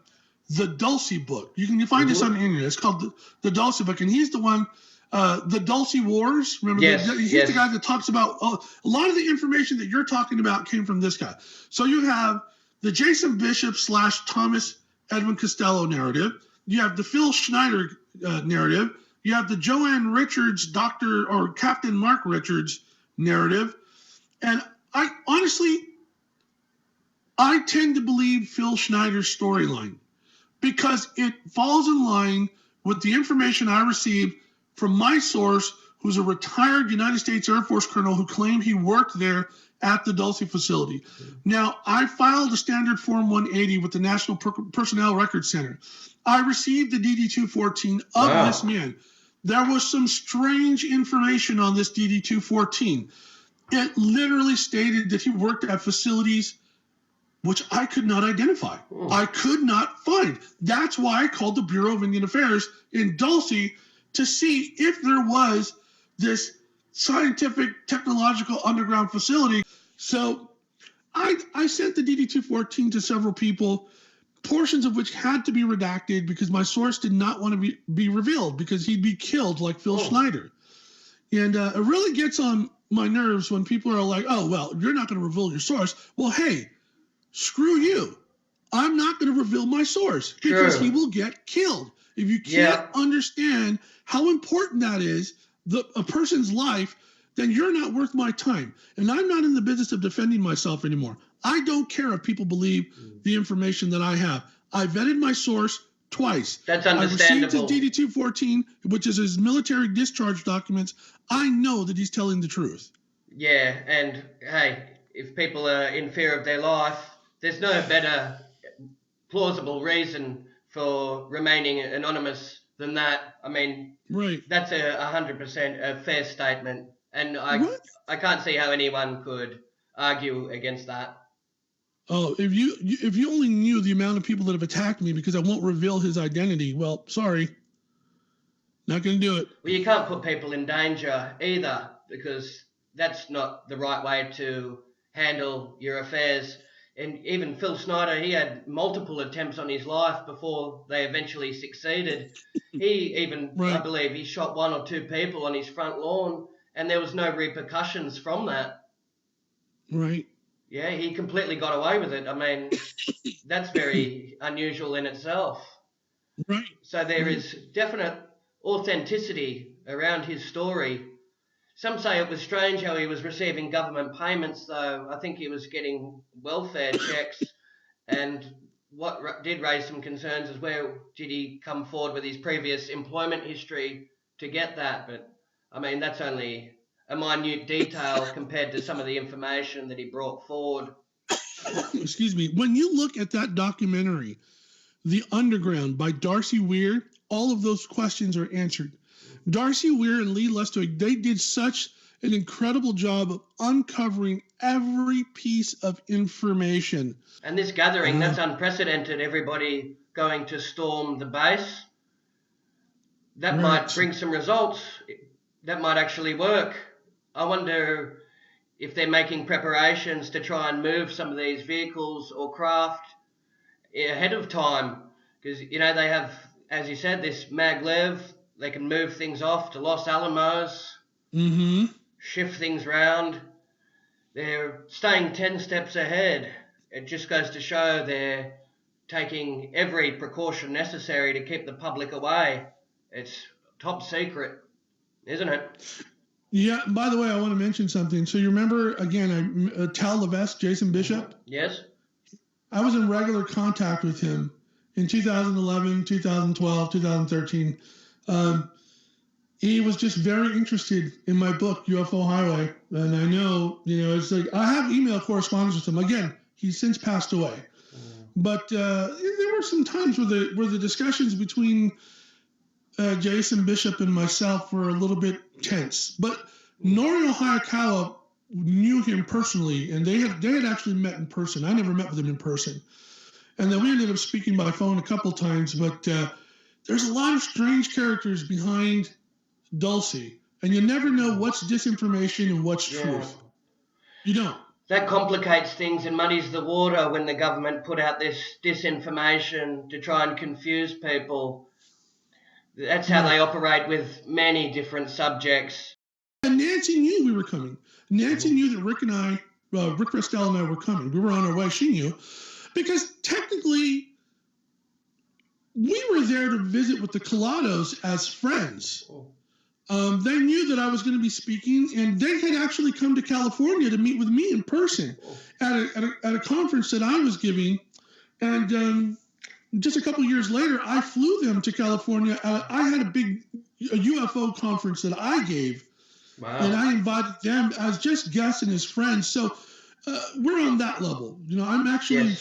Dulce book. You can find this on the internet. It's called the Dulce book, and he's the one. The Dulce Wars. Remember, he's the guy that talks about a lot of the information that you're talking about came from this guy. So you have the Jason Bishop / Thomas Edwin Costello narrative. You have the Phil Schneider narrative. You have the Joanne Richards, Dr. or Captain Mark Richards narrative. And I tend to believe Phil Schneider's storyline because it falls in line with the information I received from my source, who's a retired United States Air Force colonel who claimed he worked there at the Dulce facility. Now, I filed a standard Form 180 with the National Personnel Records Center. I received the DD-214 of this man. There was some strange information on this DD-214. It literally stated that he worked at facilities which I could not identify. I could not find. That's why I called the Bureau of Indian Affairs in Dulce to see if there was this scientific, technological underground facility. So I sent the DD-214 to several people, portions of which had to be redacted because my source did not want to be revealed because he'd be killed like Phil Schneider. And it really gets on my nerves when people are like, oh, well, you're not going to reveal your source. Well, hey, screw you. I'm not going to reveal my source because he will get killed. If you can't understand how important that is, a person's life, then you're not worth my time. And I'm not in the business of defending myself anymore. I don't care if people believe the information that I have. I vetted my source twice.
That's understandable.
I received his DD-214, which is his military discharge documents. I know that he's telling the truth.
Yeah, and hey, if people are in fear of their life, there's no better plausible reason for remaining anonymous than that. I mean, that's 100% a fair statement, and I can't see how anyone could argue against that.
Oh, if you only knew the amount of people that have attacked me because I won't reveal his identity, well, sorry, not going to do it.
Well, you can't put people in danger either because that's not the right way to handle your affairs. And even Phil Schneider, he had multiple attempts on his life before they eventually succeeded. He even, I believe, he shot one or two people on his front lawn, and there was no repercussions from that.
Right.
Yeah, he completely got away with it. I mean, that's very unusual in itself.
Right.
So there is definite authenticity around his story. Some say it was strange how he was receiving government payments, though. I think he was getting welfare checks. And what did raise some concerns is where did he come forward with his previous employment history to get that? But, I mean, that's only a minute detail compared to some of the information that he brought forward.
Excuse me. When you look at that documentary, The Underground by Darcy Weir, all of those questions are answered. Darcy Weir and Lee Lustoig, they did such an incredible job of uncovering every piece of information.
And this gathering, that's unprecedented. Everybody going to storm the base. That might bring some results. That might actually work. I wonder if they're making preparations to try and move some of these vehicles or craft ahead of time. Because, you know, they have, as you said, this maglev. They can move things off to Los Alamos, shift things round. They're staying 10 steps ahead. It just goes to show they're taking every precaution necessary to keep the public away. It's top secret, isn't it?
Yeah, by the way, I want to mention something. So you remember, again, Tal Levesque, Jason Bishop?
Yes.
I was in regular contact with him in 2011, 2012, 2013. He was just very interested in my book, UFO Highway. And I know, you know, it's like, I have email correspondence with him. Again, he's since passed away. But there were some times where the discussions between Jason Bishop and myself were a little bit tense. But Norio Hayakawa knew him personally, and they had actually met in person. I never met with him in person. And then we ended up speaking by phone a couple times. But there's a lot of strange characters behind DULCE, and you never know what's disinformation and what's truth. You don't.
That complicates things and muddies the water when the government put out this disinformation to try and confuse people. That's how they operate with many different subjects.
And Nancy knew we were coming. Nancy knew that Rick Restel and I were coming. We were on our way. She knew. Because technically, we were there to visit with the Colados as friends. They knew that I was going to be speaking, and they had actually come to California to meet with me in person at a conference that I was giving. And just a couple years later, I flew them to California. I had a UFO conference that I gave, and I invited them as just guests and as friends. So we're on that level. You know, I'm actually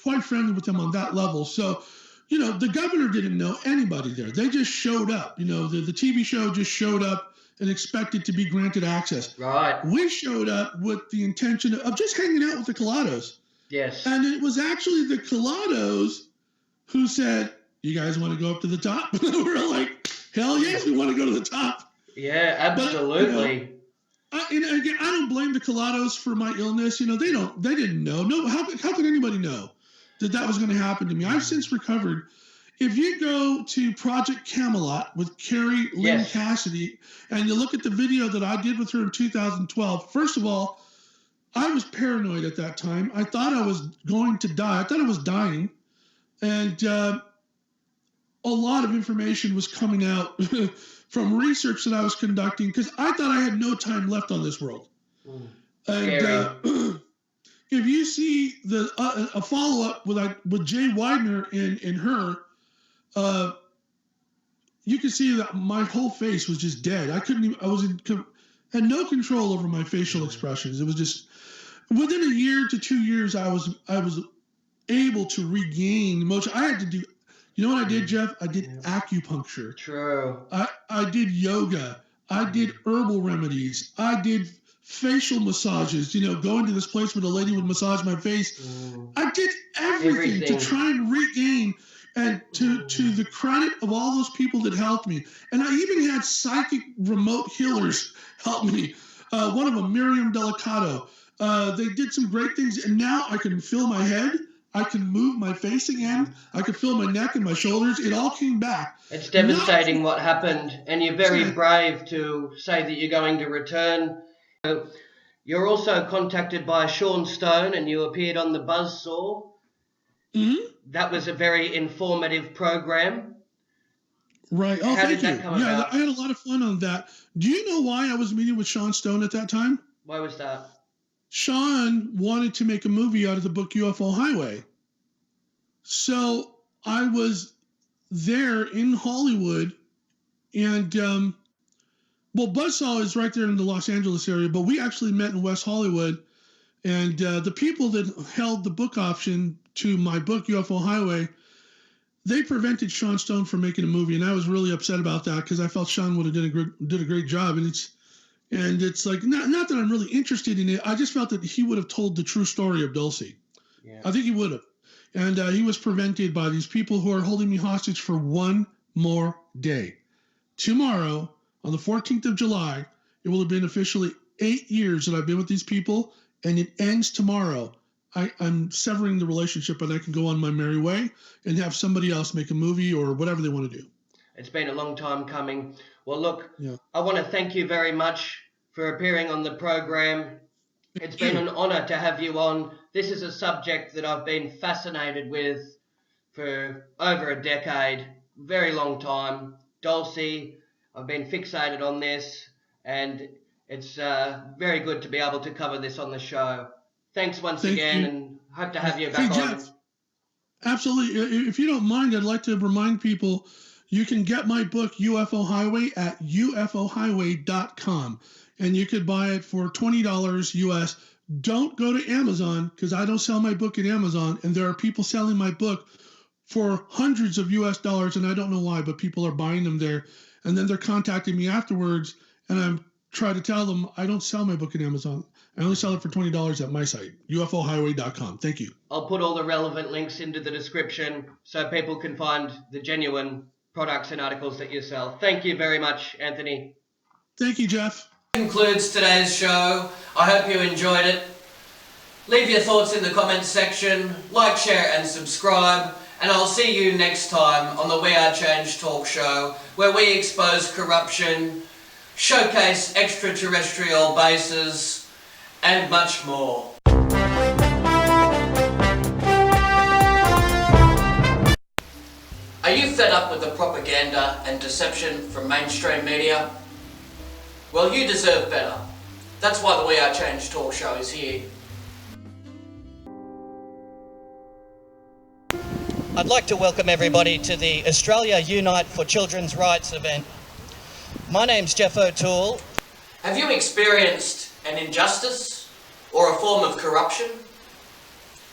quite friendly with them on that level. So, you know, the governor didn't know anybody there. They just showed up. You know, the TV show just showed up and expected to be granted access.
Right.
We showed up with the intention of just hanging out with the Colados.
Yes.
And it was actually the Colados who said, "You guys want to go up to the top?" We're like, "Hell yes, we want to go to the top."
Yeah, absolutely.
But, you know, and again, I don't blame the Colados for my illness. You know, they didn't know. No, how could anybody know that was going to happen to me? I've since recovered. If you go to Project Camelot with Carrie Lynn Cassidy and you look at the video that I did with her in 2012, first of all, I was paranoid at that time. I thought I was going to die. I thought I was dying. And a lot of information was coming out from research that I was conducting because I thought I had no time left on this world. And if you see a follow-up with Jay Widener in her, you can see that my whole face was just dead. I had no control over my facial expressions. It was just within a year to 2 years, I was able to regain motion. I had to do, you know what I did, Jeff? I did acupuncture.
True.
I did yoga. I did herbal remedies. I did facial massages, you know, going to this place where the lady would massage my face. I did everything to try and regain, and to the credit of all those people that helped me. And I even had psychic remote healers help me. One of them, Miriam Delicato. They did some great things, and now I can feel my head. I can move my face again. I can feel my neck and my shoulders. It all came back.
It's devastating what happened, and you're very brave to say that you're going to return. You're also contacted by Sean Stone, and you appeared on the Buzzsaw. That was a very informative program.
Right. Oh,
How did that come about?
I had a lot of fun on that. Do you know why I was meeting with Sean Stone at that time?
Why was that?
Sean wanted to make a movie out of the book UFO Highway. So I was there in Hollywood, and Buzzsaw is right there in the Los Angeles area, but we actually met in West Hollywood, and the people that held the book option to my book UFO Highway, they prevented Sean Stone from making a movie, and I was really upset about that because I felt Sean would have did a great job, and And it's like, not that I'm really interested in it. I just felt that he would have told the true story of Dulce.
Yeah.
I think he would have. And he was prevented by these people who are holding me hostage for one more day. Tomorrow, on the 14th of July, it will have been officially 8 years that I've been with these people, and it ends tomorrow. I'm severing the relationship, and I can go on my merry way and have somebody else make a movie or whatever they want to do.
It's been a long time coming. Well, look,
Yeah.
I want to thank you very much for appearing on the program. It's been an honor to have you on. This is a subject that I've been fascinated with for over a decade, very long time. Dulce, I've been fixated on this, and it's very good to be able to cover this on the show. Thanks once again, and hope to have you back on.
Jeff, absolutely. If you don't mind, I'd like to remind people you can get my book, UFO Highway, at ufohighway.com. And you could buy it for $20 US. Don't go to Amazon, because I don't sell my book at Amazon. And there are people selling my book for hundreds of US dollars, and I don't know why, but people are buying them there. And then they're contacting me afterwards, and I'm trying to tell them I don't sell my book at Amazon. I only sell it for $20 at my site, ufohighway.com. Thank you.
I'll put all the relevant links into the description so people can find the genuine products and articles that you sell. Thank you very much, Anthony.
Thank you, Jeff.
That concludes today's show. I hope you enjoyed it. Leave your thoughts in the comments section, like, share and subscribe, and I'll see you next time on the We Are Change talk show, where we expose corruption, showcase extraterrestrial bases, and much more. Are you fed up with the propaganda and deception from mainstream media? Well, you deserve better. That's why the We Are Change talk show is here. I'd like to welcome everybody to the Australia Unite for Children's Rights event. My name's Jeff O'Toole. Have you experienced an injustice or a form of corruption?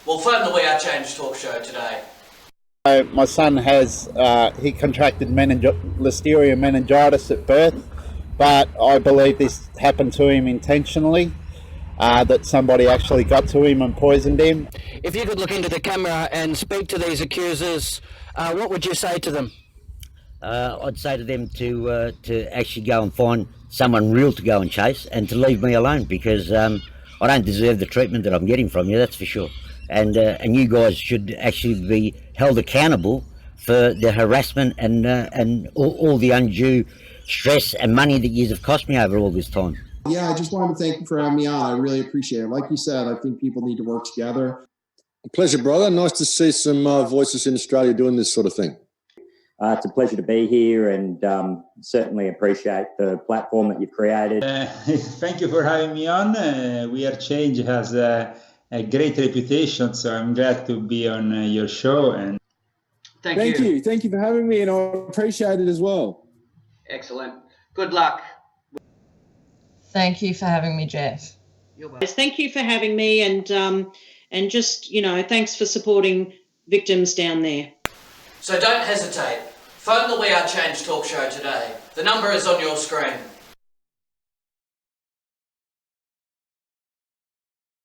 Well, phone the We Are Change talk show today.
My son has, he contracted Listeria meningitis at birth, but I believe this happened to him intentionally, that somebody actually got to him and poisoned him.
If you could look into the camera and speak to these accusers, what would you say to them?
I'd say to them to actually go and find someone real to go and chase, and to leave me alone, because I don't deserve the treatment that I'm getting from you, that's for sure. And you guys should actually be held accountable for the harassment and all the undue stress and money that you have cost me over all this time.
Yeah, I just wanted to thank you for having me on. I really appreciate it. Like you said, I think people need to work together.
A pleasure, brother. Nice to see some voices in Australia doing this sort of thing.
It's a pleasure to be here, and certainly appreciate the platform that you've created.
Thank you for having me on. We Are Change has a great reputation, so I'm glad to be on your show. And
Thank you. Thank you for having me, and I appreciate it as well.
Excellent. Good luck.
Thank you for having me, Jeff.
You're welcome.
Thank you for having me, and just, thanks for supporting victims down there.
So don't hesitate. Phone the We Are Change talk show today. The number is on your screen.